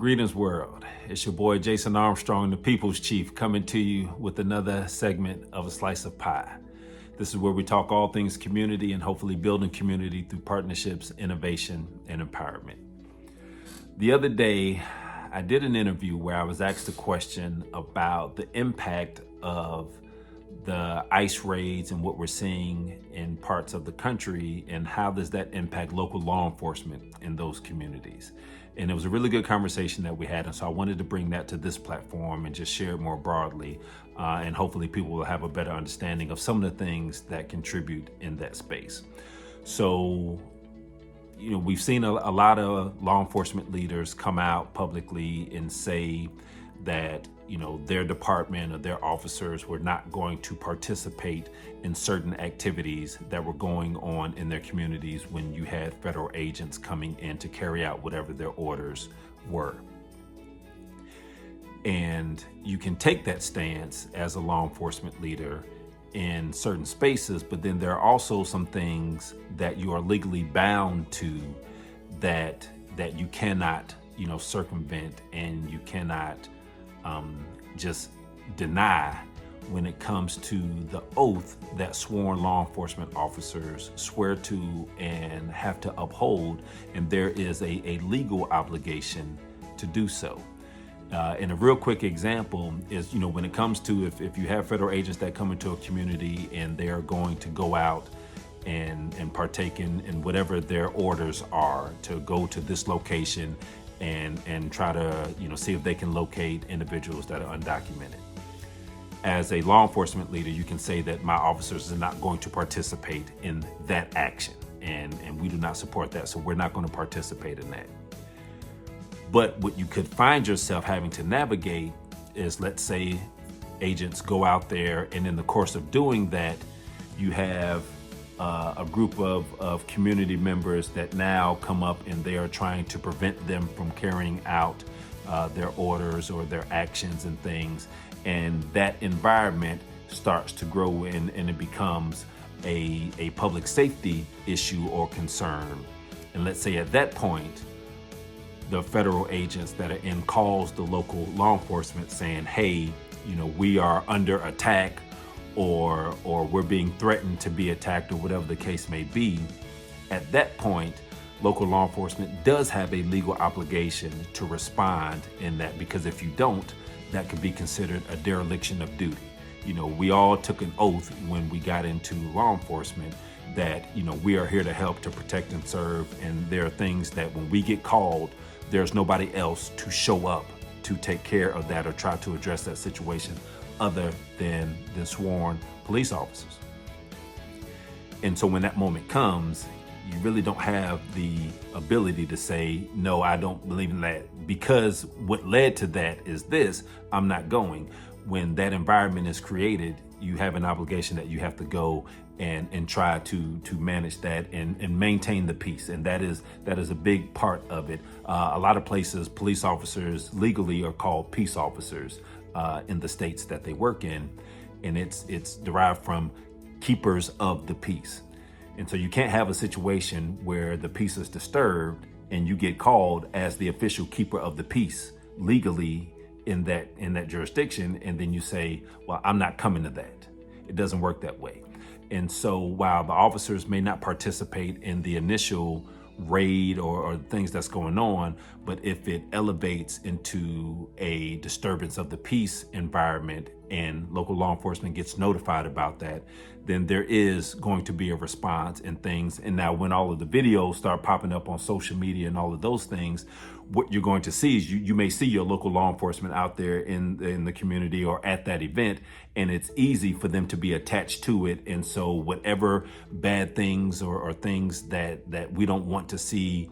Greetings, world. It's your boy Jason Armstrong, the People's Chief, coming to you with another segment of A Slice of Pie. This is where we talk all things community and hopefully building community through partnerships, innovation, and empowerment. The other day, I did an interview where I was asked a question about the impact of the ICE raids and what we're seeing in parts of the country, and how does that impact local law enforcement in those communities. And it was a really good conversation that we had, and so I wanted to bring that to this platform and just share it more broadly, and hopefully people will have a better understanding of some of the things that contribute in that space. So, we've seen a lot of law enforcement leaders come out publicly and say that their department or their officers were not going to participate in certain activities that were going on in their communities when you had federal agents coming in to carry out whatever their orders were. And you can take that stance as a law enforcement leader in certain spaces, but then there are also some things that you are legally bound to that you cannot circumvent, and you cannot just deny when it comes to the oath that sworn law enforcement officers swear to and have to uphold, and there is a legal obligation to do so. And a real quick example is, when it comes to if you have federal agents that come into a community and they're going to go out and partake in whatever their orders are to go to this location and try to see if they can locate individuals that are undocumented. As a law enforcement leader, you can say that my officers are not going to participate in that action, and we do not support that, so we're not going to participate in that. But what you could find yourself having to navigate is, let's say agents go out there, and in the course of doing that, you have a group of community members that now come up and they are trying to prevent them from carrying out their orders or their actions and things. And that environment starts to grow and it becomes a public safety issue or concern. And let's say at that point, the federal agents that are in calls the local law enforcement saying, hey, we are under attack, or we're being threatened to be attacked, or whatever the case may be. At that point, local law enforcement does have a legal obligation to respond in that, because if you don't, that could be considered a dereliction of duty. We all took an oath when we got into law enforcement that, we are here to help, to protect and serve. And there are things that when we get called, there's nobody else to show up to take care of that or try to address that situation other than the sworn police officers. And so when that moment comes, you really don't have the ability to say, no, I don't believe in that, because what led to that is this, I'm not going. When that environment is created, you have an obligation that you have to go and try to manage that and maintain the peace. And that is a big part of it. A lot of places, police officers legally are called peace officers in the states that they work in. And it's derived from keepers of the peace. And so you can't have a situation where the peace is disturbed and you get called as the official keeper of the peace legally in that jurisdiction, and then you say, well, I'm not coming to that. It doesn't work that way. And so while the officers may not participate in the initial raid or things that's going on, but if it elevates into a disturbance of the peace environment and local law enforcement gets notified about that, then there is going to be a response and things. And now when all of the videos start popping up on social media and all of those things, what you're going to see is you may see your local law enforcement out there in the community or at that event, and it's easy for them to be attached to it. And so whatever bad things or things that we don't want to see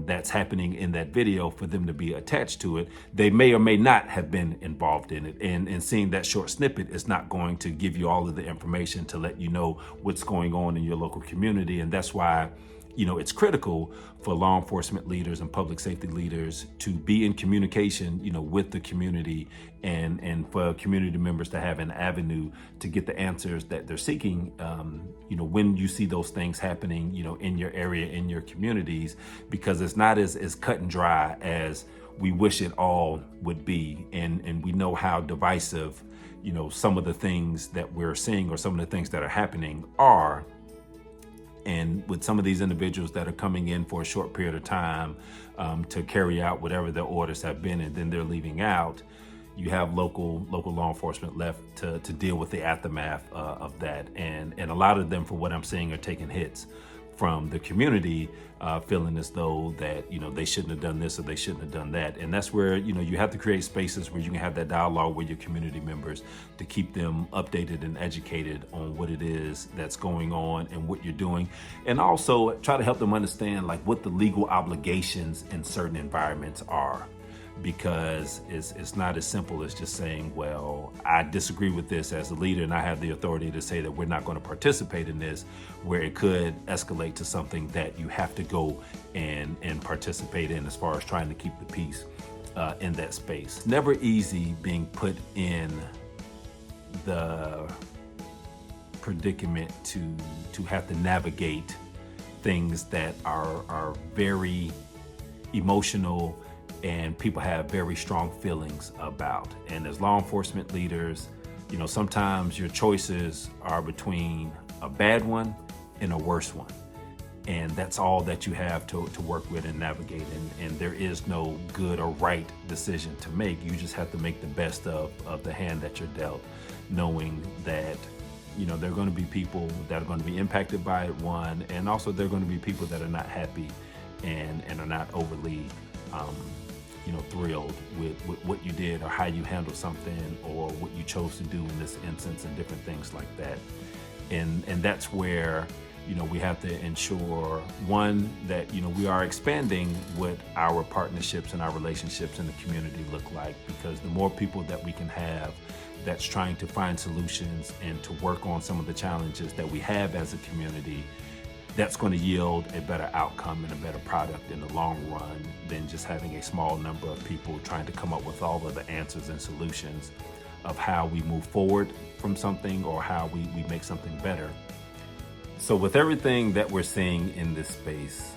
that's happening in that video, for them to be attached to it, they may or may not have been involved in it. And seeing that short snippet is not going to give you all of the information to let you know what's going on in your local community. And that's why it's critical for law enforcement leaders and public safety leaders to be in communication, with the community, and for community members to have an avenue to get the answers that they're seeking, when you see those things happening, in your area, in your communities, because it's not as cut and dry as we wish it all would be. And we know how divisive, some of the things that we're seeing or some of the things that are happening are. And with some of these individuals that are coming in for a short period of time to carry out whatever their orders have been, and then they're leaving out, you have local law enforcement left to deal with the aftermath of that. And a lot of them, for what I'm seeing, are taking hits from the community, feeling as though that, they shouldn't have done this or they shouldn't have done that. And that's where, you have to create spaces where you can have that dialogue with your community members to keep them updated and educated on what it is that's going on and what you're doing. And also try to help them understand like what the legal obligations in certain environments are. Because it's not as simple as just saying, well, I disagree with this as a leader and I have the authority to say that we're not going to participate in this, where it could escalate to something that you have to go and participate in as far as trying to keep the peace in that space. Never easy being put in the predicament to have to navigate things that are very emotional and people have very strong feelings about. And as law enforcement leaders, sometimes your choices are between a bad one and a worse one. And that's all that you have to work with and navigate. And there is no good or right decision to make. You just have to make the best of the hand that you're dealt, knowing that there are going to be people that are going to be impacted by it, one, and also there are going to be people that are not happy and are not overly thrilled with what you did or how you handled something or what you chose to do in this instance and different things like that. And that's where, we have to ensure, one, that, we are expanding what our partnerships and our relationships in the community look like, because the more people that we can have that's trying to find solutions and to work on some of the challenges that we have as a community, that's going to yield a better outcome and a better product in the long run than just having a small number of people trying to come up with all of the answers and solutions of how we move forward from something or how we make something better. So with everything that we're seeing in this space,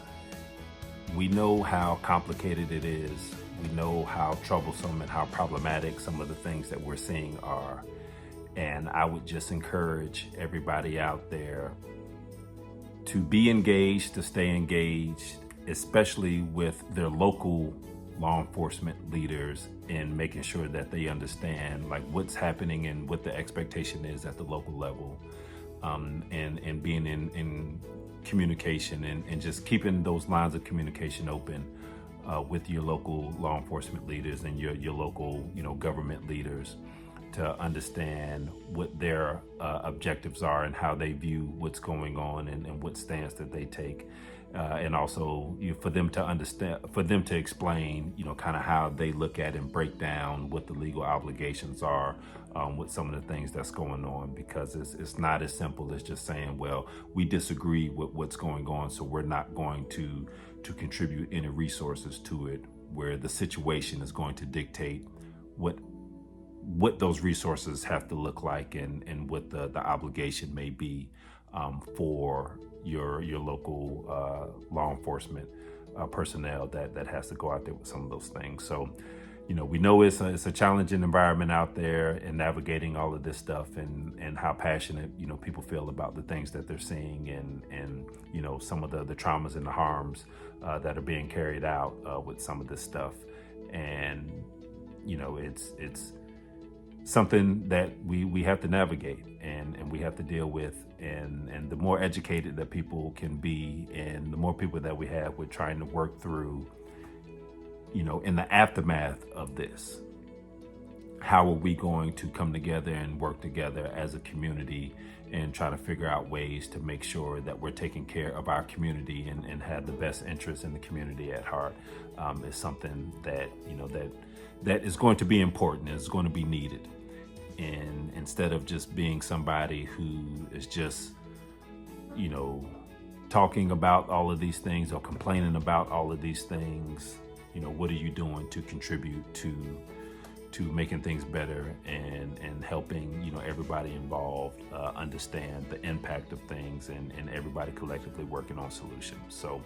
we know how complicated it is. We know how troublesome and how problematic some of the things that we're seeing are. And I would just encourage everybody out there to be engaged, to stay engaged, especially with their local law enforcement leaders, in making sure that they understand like what's happening and what the expectation is at the local level, and being in communication and just keeping those lines of communication open with your local law enforcement leaders and your local government leaders, to understand what their objectives are and how they view what's going on and what stance that they take. And also for them to understand, for them to explain, kind of how they look at and break down what the legal obligations are with some of the things that's going on, because it's not as simple as just saying, well, we disagree with what's going on, so we're not going to contribute any resources to it, where the situation is going to dictate what those resources have to look like and what the obligation may be for your local law enforcement personnel that has to go out there with some of those things. So, we know it's a challenging environment out there in navigating all of this stuff, and how passionate, people feel about the things that they're seeing and some of the traumas and the harms that are being carried out with some of this stuff. And, it's something that we have to navigate and we have to deal with. And the more educated that people can be, and the more people that we have, we're trying to work through, in the aftermath of this, how are we going to come together and work together as a community and try to figure out ways to make sure that we're taking care of our community and have the best interests in the community at heart, is something that, that is going to be important, is going to be needed. And instead of just being somebody who is just, talking about all of these things or complaining about all of these things, what are you doing to contribute to to making things better and helping, you know, everybody involved understand the impact of things and everybody collectively working on solutions. So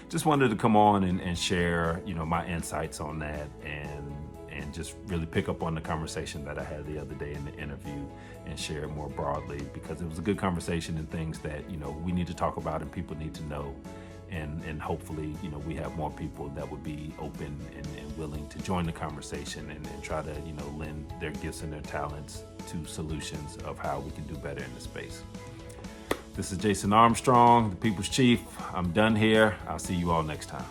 just wanted to come on and share, you know, my insights on that and just really pick up on the conversation that I had the other day in the interview and share it more broadly, because it was a good conversation and things that, you know, we need to talk about and people need to know. And hopefully, you know, we have more people that would be open and willing to join the conversation and try to, you know, lend their gifts and their talents to solutions of how we can do better in the space. This is Jason Armstrong, the People's Chief. I'm done here. I'll see you all next time.